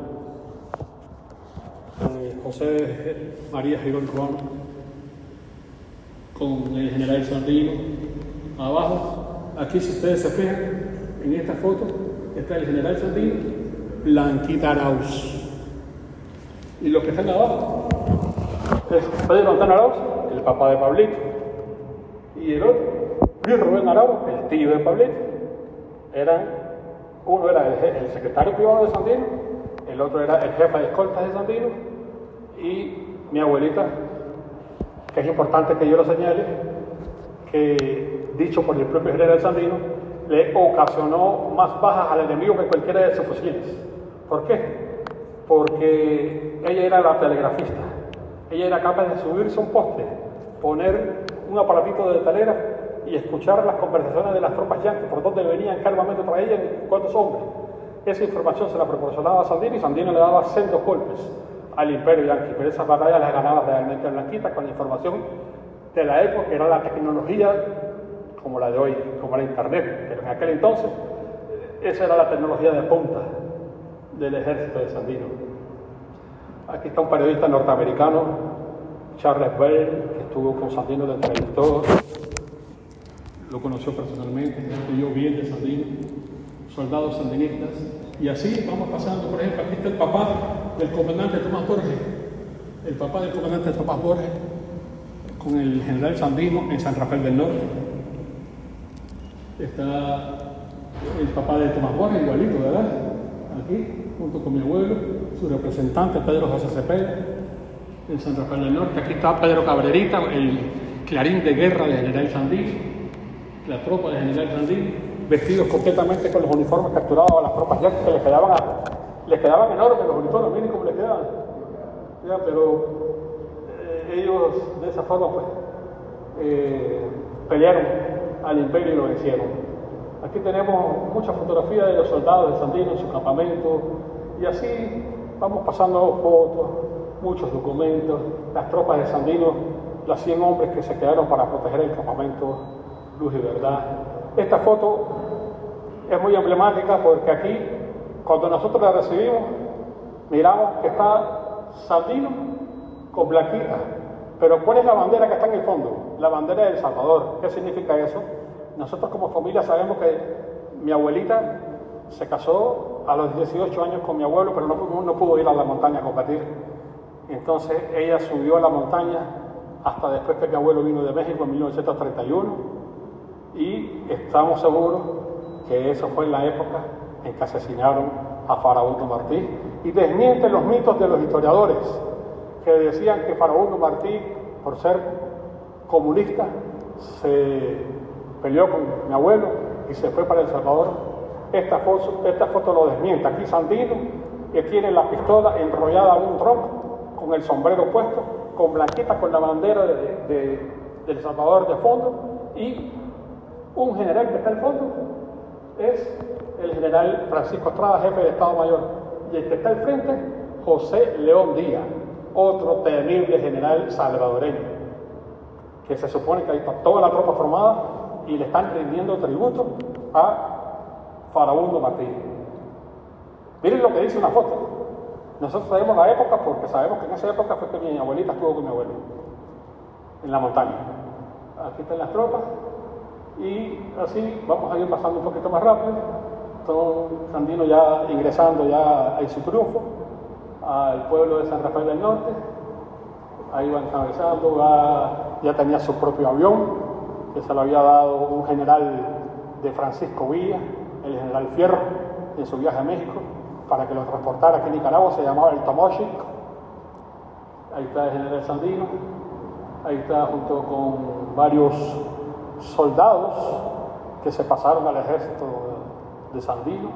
[SPEAKER 2] José María Girón Ruano, con el general Sandino. Abajo, aquí si ustedes se fijan, en esta foto está el general Sandino, Blanquita Arauz. Y los que están abajo es Pedro Antón Arauz, el papá de Pablito, y el otro, Luis Rubén Arauz, el tío de Pablito. Uno era el secretario privado de Sandino, el otro era el jefe de escoltas de Sandino, y mi abuelita, que es importante que yo lo señale, que dicho por el propio general Sandino, le ocasionó más bajas al enemigo que cualquiera de sus fusiles. ¿Por qué? Porque ella era la telegrafista. Ella era capaz de subirse a un poste, poner un aparatito de telégrafo y escuchar las conversaciones de las tropas yanquis, por dónde venían, qué armamento traían y cuántos hombres. Esa información se la proporcionaba a Sandino y Sandino le daba sendos golpes al imperio yanqui, pero esas batallas las ganaba realmente Blanquita con la información de la época, que era la tecnología como la de hoy, como era internet, pero en aquel entonces esa era la tecnología de punta del ejército de Sandino. Aquí está un periodista norteamericano, Charles Bell, que estuvo con Sandino, le entrevistó, lo conoció personalmente, estudió bien de Sandino, soldados sandinistas, y así vamos pasando. Por ejemplo, aquí está el papá del comandante Tomás Borges, el papá del comandante Tomás Borges, con el general Sandino en San Rafael del Norte. Está el papá de Tomás Borges, igualito, ¿verdad? Aquí, junto con mi abuelo, su representante Pedro José Cepeda, en San Rafael del Norte. Aquí está Pedro Cabrerita, el clarín de guerra del general Sandino, la tropa del general Sandino, vestidos completamente con los uniformes capturados a las tropas yanquis, que les quedaban enormes los uniformes, miren cómo les quedaban. Ya, pero ellos de esa forma pues pelearon al imperio y lo vencieron. Aquí tenemos muchas fotografías de los soldados de Sandino en su campamento, y así vamos pasando fotos, muchos documentos, las tropas de Sandino, los 100 hombres que se quedaron para proteger el campamento Luz y Verdad. Esta foto es muy emblemática porque aquí, cuando nosotros la recibimos, miramos que está Sandino con Blanquita. Pero ¿cuál es la bandera que está en el fondo? La bandera de El Salvador. ¿Qué significa eso? Nosotros como familia sabemos que mi abuelita se casó a los 18 años con mi abuelo, pero no pudo ir a la montaña a combatir. Entonces ella subió a la montaña hasta después que mi abuelo vino de México en 1931, y estamos seguros que eso fue en la época en que asesinaron a Farabundo Martí, y desmienten los mitos de los historiadores que decían que Farabundo Martí, por ser comunista, se peleó con mi abuelo y se fue para El Salvador. Esta foto lo desmiente. Aquí Sandino, que tiene la pistola enrollada en un tronco, con el sombrero puesto, con Blanquita, con la bandera de El Salvador de fondo, y un general que está al fondo es el general Francisco Estrada, jefe de Estado Mayor, y el que está al frente, José León Díaz, otro temible general salvadoreño, que se supone que ahí está toda la tropa formada y le están rindiendo tributo a Farabundo Martí. Miren lo que dice una foto. Nosotros sabemos la época porque sabemos que en esa época fue que mi abuelita estuvo con mi abuelo en la montaña. Aquí están las tropas, y así vamos a ir pasando un poquito más rápido. Sandino ya ingresando ya en su triunfo al pueblo de San Rafael del Norte. Ahí va encabezando, ya tenía su propio avión, que se lo había dado un general de Francisco Villa, el general Fierro, en su viaje a México, para que lo transportara aquí en Nicaragua. Se llamaba el Tomochic. Ahí está el general Sandino, ahí está junto con varios soldados que se pasaron al ejército de Sandino.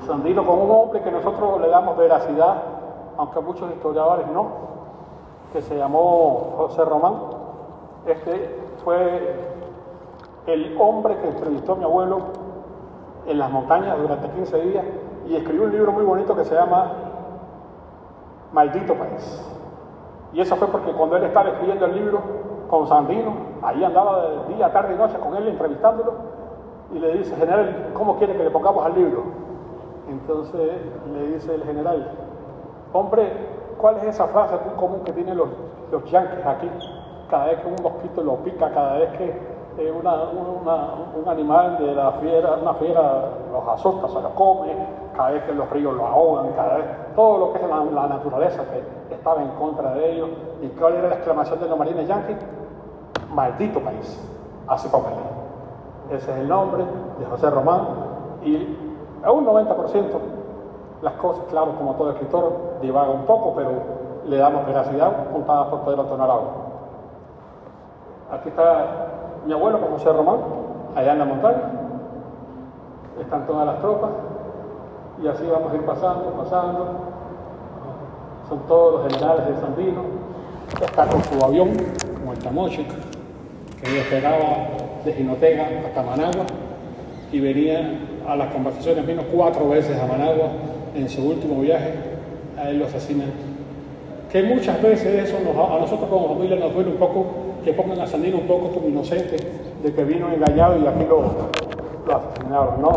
[SPEAKER 2] Sandino como un hombre que nosotros le damos veracidad, aunque muchos historiadores no, que se llamó José Román. Este fue el hombre que entrevistó a mi abuelo en las montañas durante 15 días y escribió un libro muy bonito que se llama Maldito País. Y eso fue porque cuando él estaba escribiendo el libro con Sandino, ahí andaba de día, tarde y noche con él entrevistándolo, y le dice: general, ¿cómo quiere que le pongamos al libro? Entonces le dice el general: hombre, ¿cuál es esa frase muy común que tienen los yanquis aquí? Cada vez que un mosquito lo pica, cada vez que un animal de la fiera, una fiera los asusta, se lo come, cada vez que los ríos lo ahogan, cada vez, todo lo que es la naturaleza que estaba en contra de ellos. ¿Y cuál era la exclamación de los marines yanquis? Maldito país, así póngale. Ese es el nombre de José Román, y a un 90% las cosas, claro, como todo escritor, divaga un poco, pero le damos veracidad contadas por Pedro Antonio Arauz. Aquí está mi abuelo con José Román, allá en la montaña. Están todas las tropas, y así vamos a ir pasando. Son todos los generales de Sandino. Está con su avión, como el Tamochic, que despegaba de Jinotega hasta Managua, y venía a las conversaciones. Vino 4 veces a Managua en su último viaje. A él lo asesinan. Que muchas veces eso a nosotros como familia nos duele un poco, que pongan a Sandino un poco como inocente, de que vino engañado y aquí lo asesinaron. No,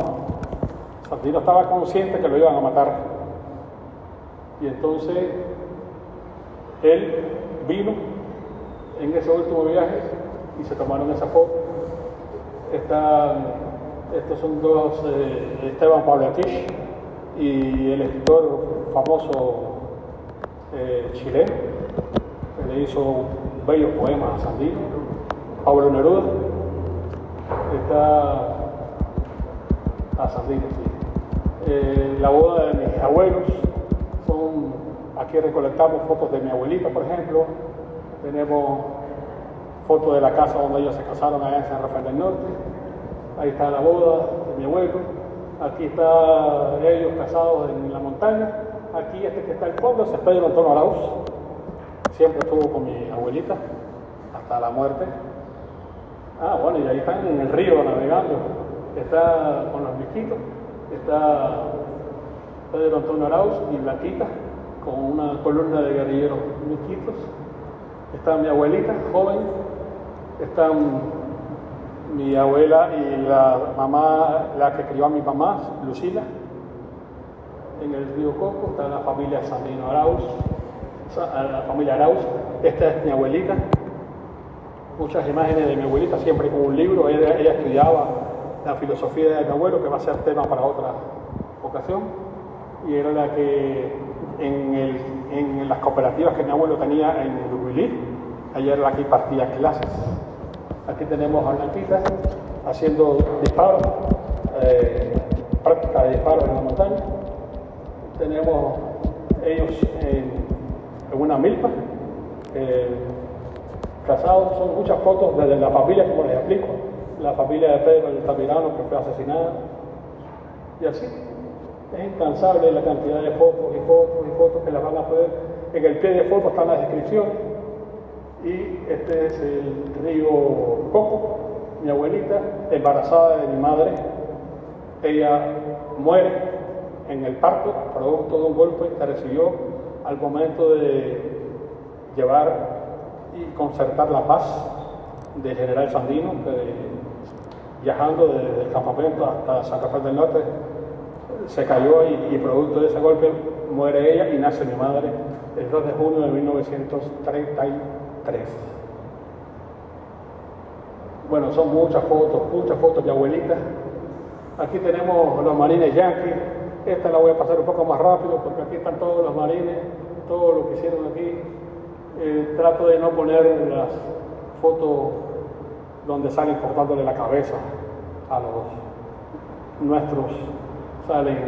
[SPEAKER 2] Sandino estaba consciente que lo iban a matar. Y entonces él vino en ese último viaje y se tomaron esa foto. Estos son dos, Esteban Pavliakich y el escritor famoso chileno, que le hizo bellos poemas a Sandino, Pablo Neruda. Está a Sandino, sí. La boda de mis abuelos, aquí recolectamos fotos de mi abuelita, por ejemplo. Tenemos fotos de la casa donde ellos se casaron allá en San Rafael del Norte. Ahí está la boda de mi abuelo. Aquí están ellos casados en la montaña. Aquí este que está al fondo es Pedro Antonio Arauz. Siempre estuvo con mi abuelita hasta la muerte. Bueno, y ahí están en el río navegando. Está con los miquitos. Está Pedro Antonio Arauz y Blanquita con una columna de guerrilleros miquitos. Está mi abuelita, joven. Están mi abuela y la mamá, la que crió a mi mamá, Lucila, en el río Coco. Está la familia Sandino Arauz, la familia Arauz. Esta es mi abuelita. Muchas imágenes de mi abuelita, siempre con un libro. Ella estudiaba la filosofía de mi abuelo, que va a ser tema para otra ocasión. Y era la que en las cooperativas que mi abuelo tenía en Dubilí, ella era la que impartía clases. Aquí tenemos a Blanquita haciendo disparos, práctica de disparos en la montaña. Tenemos ellos en una milpa, casados. Son muchas fotos desde la familia, como les explico, la familia de Pedro el Tamirano, que fue asesinada, y así. Es incansable la cantidad de fotos y fotos y fotos que las van a poder. En el pie de fotos están las descripciones. Y este es el río Coco. Mi abuelita, embarazada de mi madre, ella muere en el parto, producto de un golpe que recibió al momento de llevar y concertar la paz del general Sandino, que viajando desde el campamento hasta San Rafael del Norte, se cayó y producto de ese golpe muere ella y nace mi madre el 2 de junio de 1933. Bueno, son muchas fotos de abuelita. Aquí tenemos los marines yanquis. Esta la voy a pasar un poco más rápido porque aquí están todos los marines, todo lo que hicieron aquí. Trato de no poner las fotos donde salen cortándole la cabeza a los nuestros. Salen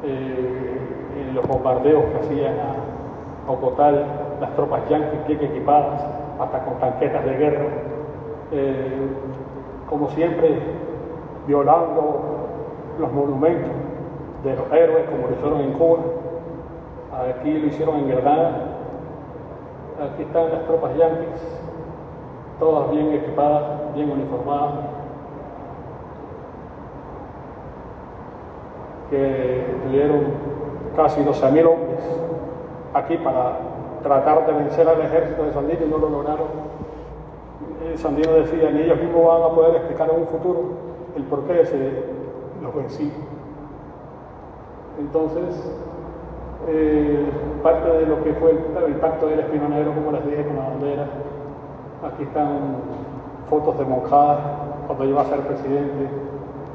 [SPEAKER 2] en los bombardeos que hacían a Ocotal las tropas yanquis bien equipadas, hasta con tanquetas de guerra. como siempre, violando los monumentos de los héroes, como lo hicieron en Cuba. Aquí lo hicieron en Granada. Aquí están las tropas yanquis, todas bien equipadas, bien uniformadas, que tuvieron casi 12.000 hombres aquí para tratar de vencer al ejército de Sandino y no lo lograron. Sandino decía, ni ellos mismos van a poder explicar en un futuro el por qué se los vencí. Entonces, parte de lo que fue el pacto del Espino Negro, como les dije, con la bandera. Aquí están fotos de Moncada cuando iba a ser presidente,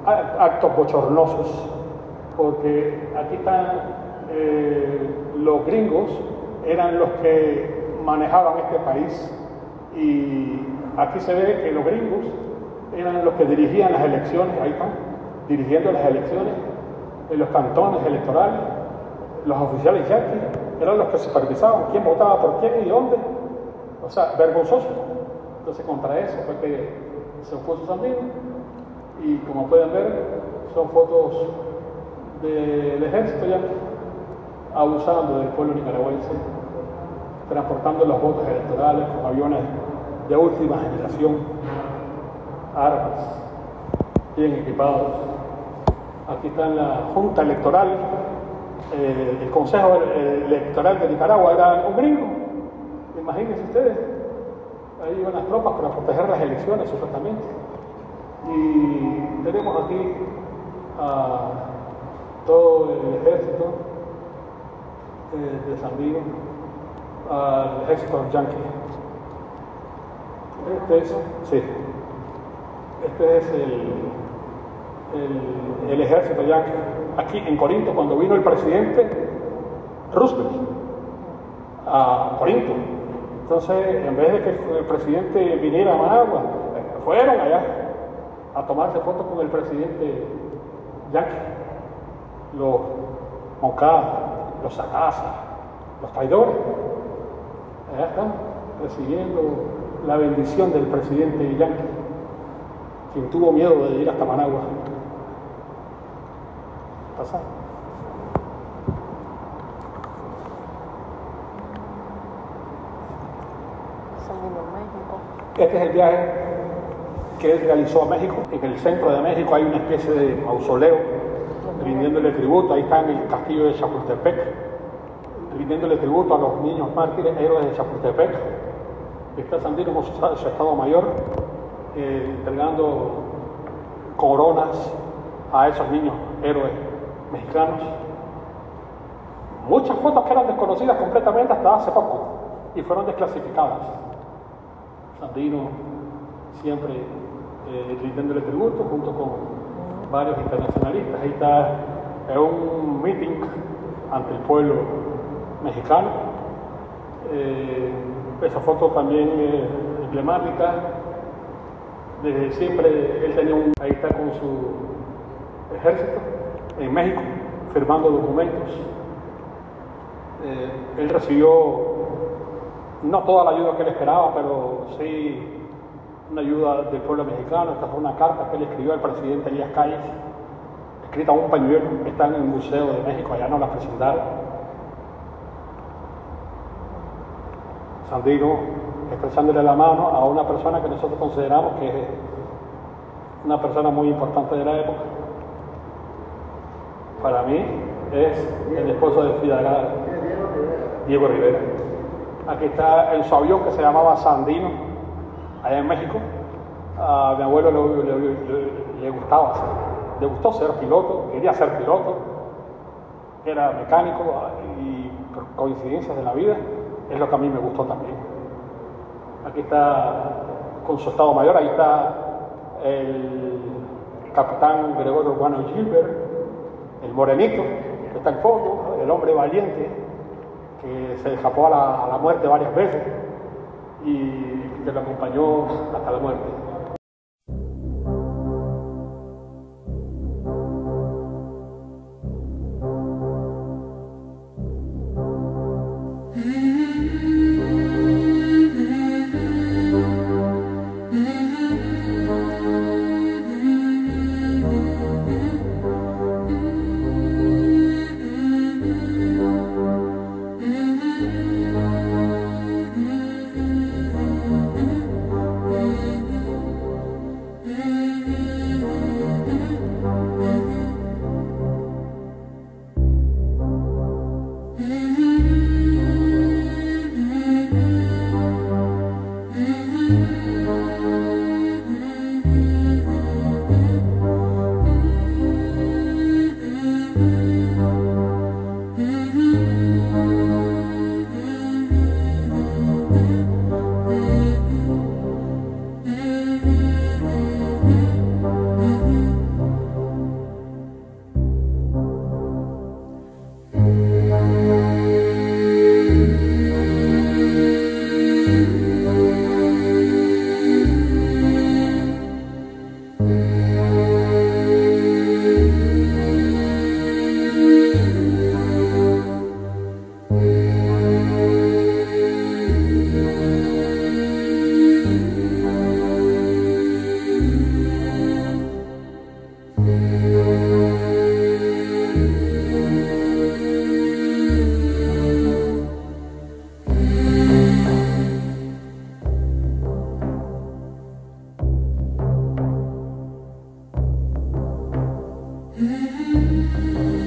[SPEAKER 2] actos bochornosos, porque aquí están los gringos, eran los que manejaban este país, y aquí se ve que los gringos eran los que dirigían las elecciones, ahí están, dirigiendo las elecciones en los cantones electorales. Los oficiales yanquis eran los que supervisaban quién votaba por quién y dónde. O sea, vergonzoso. Entonces, contra eso fue que se opuso Sandino. Y como pueden ver, son fotos del ejército yanqui abusando del pueblo nicaragüense, transportando los votos electorales con aviones de última generación, armas, bien equipados. Aquí está la Junta Electoral. El Consejo Electoral de Nicaragua era un gringo, imagínense ustedes. Ahí iban las tropas para proteger las elecciones, supuestamente. Y tenemos aquí a todo el ejército de Sandino, al ejército yanqui. Este es el ejército yanqui. Aquí en Corinto, cuando vino el presidente Roosevelt a Corinto, entonces en vez de que el presidente viniera a Managua, fueron allá a tomarse fotos con el presidente yanqui, los Moncada, los Sacasa, los traidores. Allá están recibiendo la bendición del presidente yanqui, quien tuvo miedo de ir hasta Managua. Pasa. Este es el viaje que él realizó a México. En el centro de México hay una especie de mausoleo rindiéndole tributo. Ahí está en el castillo de Chapultepec, rindiéndole tributo a los niños mártires, héroes de Chapultepec. Está Sandino con su estado mayor, entregando coronas a esos niños héroes mexicanos. Muchas fotos que eran desconocidas completamente hasta hace poco y fueron desclasificadas. Sandino siempre rindiéndole tributo junto con varios internacionalistas. Ahí está un meeting ante el pueblo mexicano. Esa foto también es emblemática. Desde siempre él tenía ahí está con su ejército en México, firmando documentos. Él recibió no toda la ayuda que él esperaba, pero sí una ayuda del pueblo mexicano. Esta fue una carta que él escribió al presidente Elías Calles, escrita a un pañuelo, que está en el Museo de México, allá no la presentaron. Sandino expresándole la mano a una persona que nosotros consideramos que es una persona muy importante de la época. Para mí es el esposo de Frida Kahlo, Diego Rivera. Aquí está en su avión que se llamaba Sandino, allá en México. A mi abuelo le gustaba, le gustó ser piloto, quería ser piloto, era mecánico, y por coincidencias de la vida es lo que a mí me gustó también. Aquí está con su estado mayor, ahí está el capitán Gregorio Urbano Gilbert, el morenito que está en fondo, el hombre valiente que se escapó a la muerte varias veces y que lo acompañó hasta la muerte.
[SPEAKER 3] Mm-hmm. Mm-hmm.